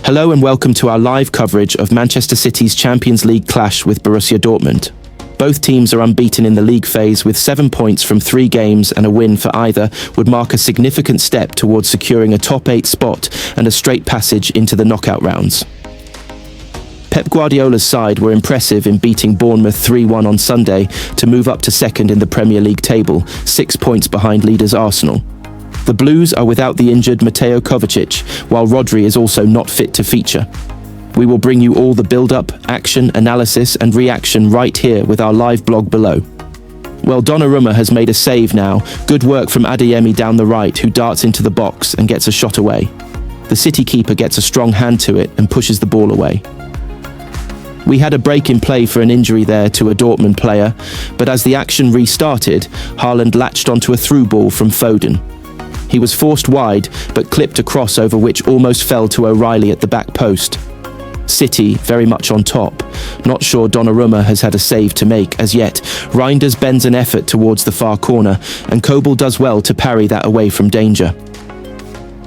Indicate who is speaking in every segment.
Speaker 1: Hello and welcome to our live coverage of Manchester City's Champions League clash with Borussia Dortmund. Both teams are unbeaten in the league phase with 7 points from 3 games, and a win for either would mark a significant step towards securing a top 8 spot and a straight passage into the knockout rounds. Pep Guardiola's side were impressive in beating Bournemouth 3-1 on Sunday to move up to second in the Premier League table, 6 points behind leaders Arsenal. The Blues are without the injured Mateo Kovacic, while Rodri is also not fit to feature. We will bring you all the build-up, action, analysis and reaction right here with our live blog below. Well, Donnarumma has made a save now. Good work from Adeyemi down the right, who darts into the box and gets a shot away. The City keeper gets a strong hand to it and pushes the ball away. We had a break in play for an injury there to a Dortmund player, but as the action restarted, Haaland latched onto a through ball from Foden. He was forced wide, but clipped a cross over which almost fell to O'Reilly at the back post. City very much on top. Not sure Donnarumma has had a save to make as yet. Reinders bends an effort towards the far corner, and Kobel does well to parry that away from danger.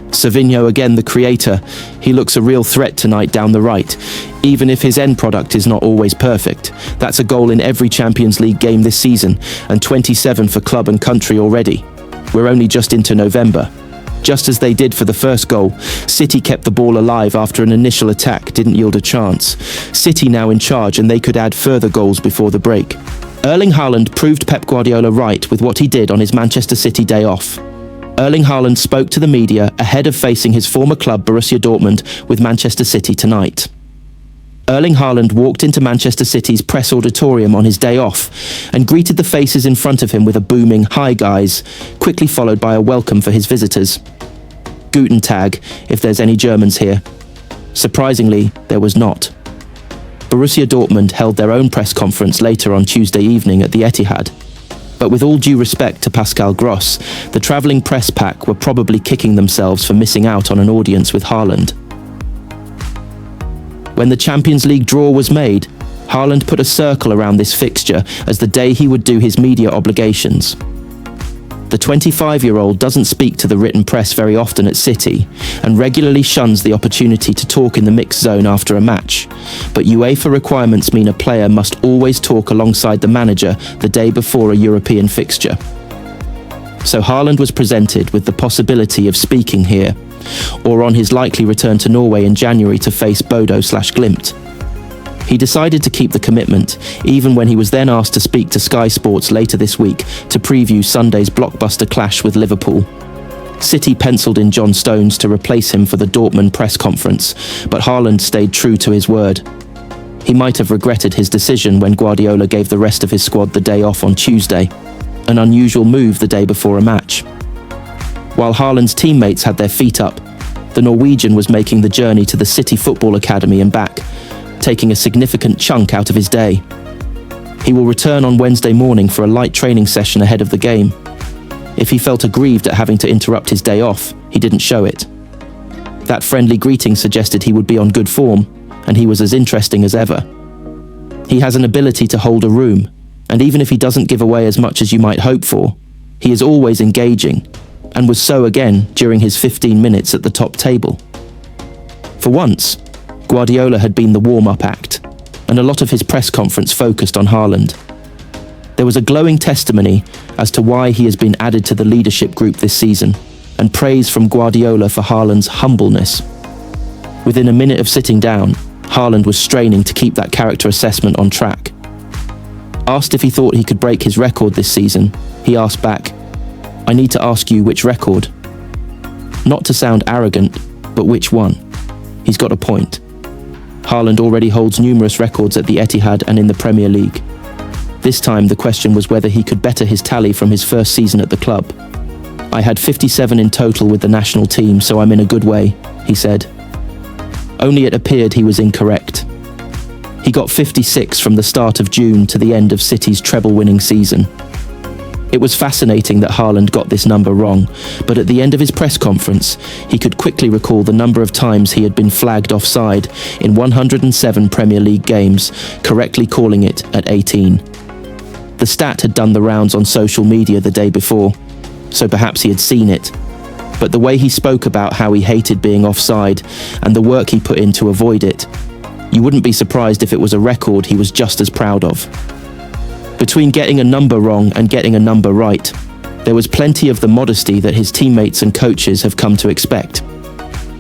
Speaker 1: Savinho again the creator. He looks a real threat tonight down the right, even if his end product is not always perfect. That's a goal in every Champions League game this season, and 27 for club and country already. We're only just into November. Just as they did for the first goal, City kept the ball alive after an initial attack didn't yield a chance. City now in charge, and they could add further goals before the break. Erling Haaland proved Pep Guardiola right with what he did on his Manchester City day off. Erling Haaland spoke to the media ahead of facing his former club Borussia Dortmund with Manchester City tonight. Erling Haaland walked into Manchester City's press auditorium on his day off and greeted the faces in front of him with a booming "Hi guys," quickly followed by a welcome for his visitors. Guten Tag, if there's any Germans here. Surprisingly, there was not. Borussia Dortmund held their own press conference later on Tuesday evening at the Etihad. But with all due respect to Pascal Gross, the travelling press pack were probably kicking themselves for missing out on an audience with Haaland. When the Champions League draw was made, Haaland put a circle around this fixture as the day he would do his media obligations. The 25-year-old doesn't speak to the written press very often at City and regularly shuns the opportunity to talk in the mixed zone after a match. But UEFA requirements mean a player must always talk alongside the manager the day before a European fixture. So Haaland was presented with the possibility of speaking here, or on his likely return to Norway in January to face Bodo/Glimt. He decided to keep the commitment, even when he was then asked to speak to Sky Sports later this week to preview Sunday's blockbuster clash with Liverpool. City penciled in John Stones to replace him for the Dortmund press conference, but Haaland stayed true to his word. He might have regretted his decision when Guardiola gave the rest of his squad the day off on Tuesday, an unusual move the day before a match. While Haaland's teammates had their feet up, the Norwegian was making the journey to the City Football Academy and back, taking a significant chunk out of his day. He will return on Wednesday morning for a light training session ahead of the game. If he felt aggrieved at having to interrupt his day off, he didn't show it. That friendly greeting suggested he would be on good form, and he was as interesting as ever. He has an ability to hold a room, and even if he doesn't give away as much as you might hope for, he is always engaging, and was so again during his 15 minutes at the top table. For once, Guardiola had been the warm-up act, and a lot of his press conference focused on Haaland. There was a glowing testimony as to why he has been added to the leadership group this season, and praise from Guardiola for Haaland's humbleness. Within a minute of sitting down, Haaland was straining to keep that character assessment on track. Asked if he thought he could break his record this season, he asked back, "I need to ask you which record?" Not to sound arrogant, but which one? He's got a point. Haaland already holds numerous records at the Etihad and in the Premier League. This time the question was whether he could better his tally from his first season at the club. "I had 57 in total with the national team, so I'm in a good way," he said. Only it appeared he was incorrect. He got 56 from the start of June to the end of City's treble-winning season. It was fascinating that Haaland got this number wrong, but at the end of his press conference, he could quickly recall the number of times he had been flagged offside in 107 Premier League games, correctly calling it at 18. The stat had done the rounds on social media the day before, so perhaps he had seen it. but the way he spoke about how he hated being offside and the work he put in to avoid it, you wouldn't be surprised if it was a record he was just as proud of. Between getting a number wrong and getting a number right, there was plenty of the modesty that his teammates and coaches have come to expect.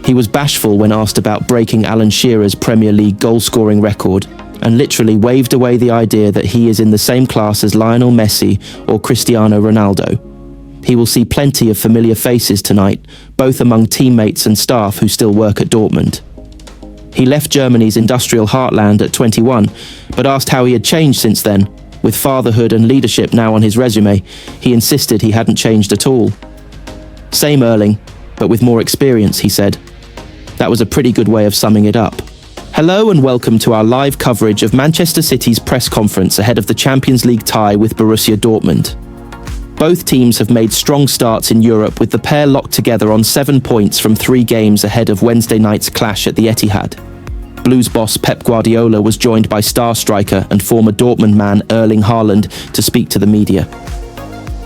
Speaker 1: He was bashful when asked about breaking Alan Shearer's Premier League goal-scoring record, and literally waved away the idea that he is in the same class as Lionel Messi or Cristiano Ronaldo. He will see plenty of familiar faces tonight, both among teammates and staff who still work at Dortmund. He left Germany's industrial heartland at 21, but asked how he had changed since then. With fatherhood and leadership now on his resume, he insisted he hadn't changed at all. Same Erling, but with more experience, he said. That was a pretty good way of summing it up. Hello and welcome to our live coverage of Manchester City's press conference ahead of the Champions League tie with Borussia Dortmund. Both teams have made strong starts in Europe, with the pair locked together on 7 points from 3 games ahead of Wednesday night's clash at the Etihad. Blues boss Pep Guardiola was joined by star striker and former Dortmund man Erling Haaland to speak to the media.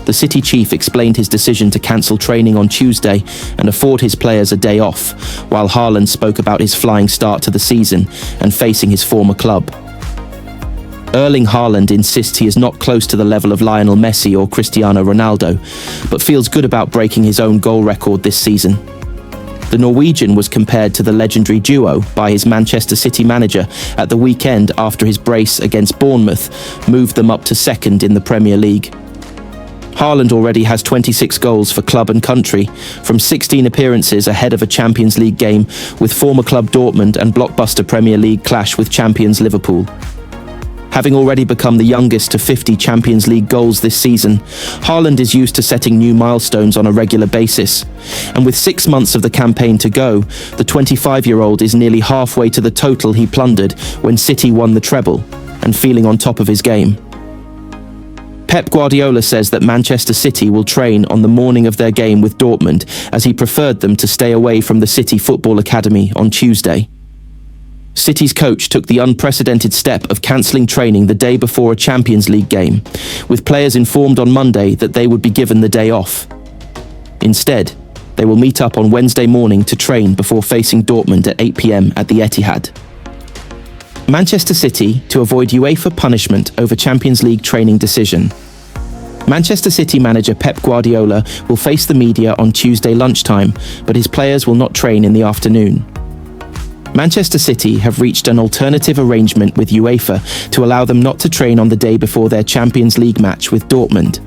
Speaker 1: The City chief explained his decision to cancel training on Tuesday and afford his players a day off, while Haaland spoke about his flying start to the season and facing his former club. Erling Haaland insists he is not close to the level of Lionel Messi or Cristiano Ronaldo, but feels good about breaking his own goal record this season. The Norwegian was compared to the legendary duo by his Manchester City manager at the weekend after his brace against Bournemouth moved them up to second in the Premier League. Haaland already has 26 goals for club and country, from 16 appearances ahead of a Champions League game with former club Dortmund and blockbuster Premier League clash with champions Liverpool. Having already become the youngest to 50 Champions League goals this season, Haaland is used to setting new milestones on a regular basis. And with 6 months of the campaign to go, the 25-year-old is nearly halfway to the total he plundered when City won the treble, and feeling on top of his game. Pep Guardiola says that Manchester City will train on the morning of their game with Dortmund, as he preferred them to stay away from the City Football Academy on Tuesday. City's coach took the unprecedented step of cancelling training the day before a Champions League game, with players informed on Monday that they would be given the day off. Instead, they will meet up on Wednesday morning to train before facing Dortmund at 8 p.m. at the Etihad. Manchester City to avoid UEFA punishment over Champions League training decision. Manchester City manager Pep Guardiola will face the media on Tuesday lunchtime, but his players will not train in the afternoon. Manchester City have reached an alternative arrangement with UEFA to allow them not to train on the day before their Champions League match with Dortmund.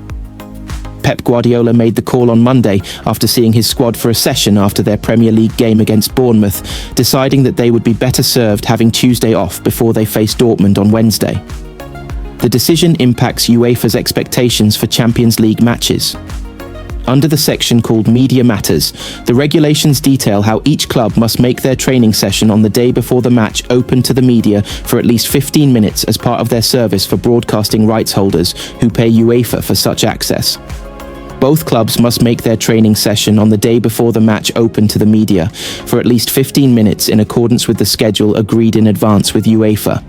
Speaker 1: Pep Guardiola made the call on Monday after seeing his squad for a session after their Premier League game against Bournemouth, deciding that they would be better served having Tuesday off before they face Dortmund on Wednesday. The decision impacts UEFA's expectations for Champions League matches. Under the section called Media Matters, the regulations detail how each club must make their training session on the day before the match open to the media for at least 15 minutes as part of their service for broadcasting rights holders who pay UEFA for such access. Both clubs must make their training session on the day before the match open to the media for at least 15 minutes in accordance with the schedule agreed in advance with UEFA.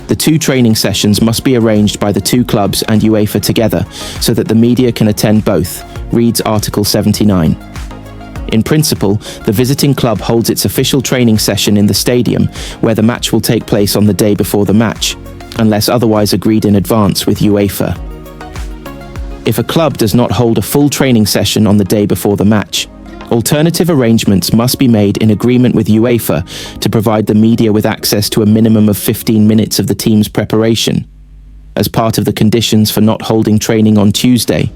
Speaker 1: The 2 training sessions must be arranged by the 2 clubs and UEFA together so that the media can attend both, reads Article 79. In principle, the visiting club holds its official training session in the stadium, where the match will take place on the day before the match, unless otherwise agreed in advance with UEFA. If a club does not hold a full training session on the day before the match, alternative arrangements must be made in agreement with UEFA to provide the media with access to a minimum of 15 minutes of the team's preparation. As part of the conditions for not holding training on Tuesday,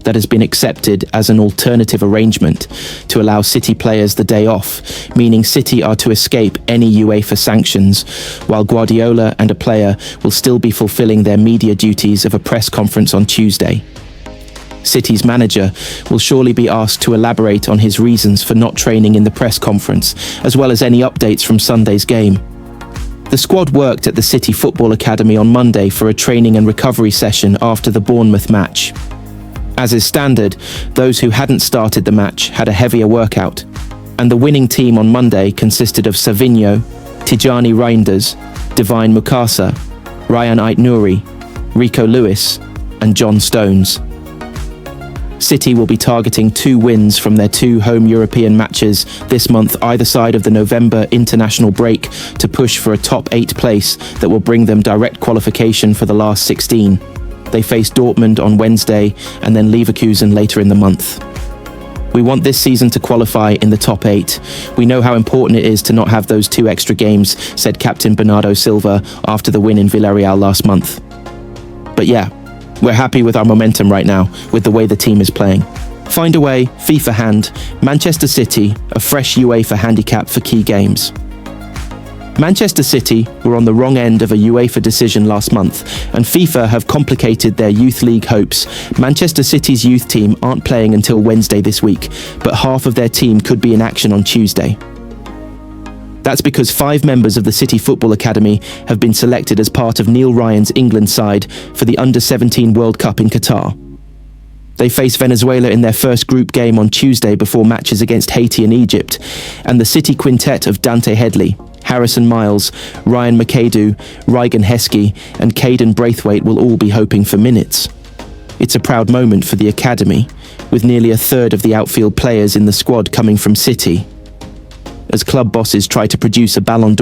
Speaker 1: that has been accepted as an alternative arrangement to allow City players the day off, meaning City are to escape any UEFA sanctions, while Guardiola and a player will still be fulfilling their media duties of a press conference on Tuesday. City's manager will surely be asked to elaborate on his reasons for not training in the press conference, as well as any updates from Sunday's game. The squad worked at the City Football Academy on Monday for a training and recovery session after the Bournemouth match. As is standard, those who hadn't started the match had a heavier workout, and the winning team on Monday consisted of Savinho, Tijani Reinders, Divine Mukasa, Ryan Ait-Nouri, Rico Lewis, and John Stones. City will be targeting 2 wins from their 2 home European matches this month either side of the November international break to push for a top 8 place that will bring them direct qualification for the last 16. They face Dortmund on Wednesday and then Leverkusen later in the month. We want this season to qualify in the top 8. We know how important it is to not have those 2 extra games, said captain Bernardo Silva after the win in Villarreal last month. But yeah, we're happy with our momentum right now, with the way the team is playing. Find a way, FIFA hand, Manchester City, a fresh UEFA handicap for key games. Manchester City were on the wrong end of a UEFA decision last month, and FIFA have complicated their youth league hopes. Manchester City's youth team aren't playing until Wednesday this week, but half of their team could be in action on Tuesday. That's because 5 members of the City Football Academy have been selected as part of Neil Ryan's England side for the Under-17 World Cup in Qatar. They face Venezuela in their first group game on Tuesday before matches against Haiti and Egypt, and the City quintet of Dante Headley, Harrison Miles, Ryan McAdoo, Regan Heskey and Caden Braithwaite will all be hoping for minutes. It's a proud moment for the academy, with nearly a third of the outfield players in the squad coming from City, as club bosses try to produce a Ballon d'Or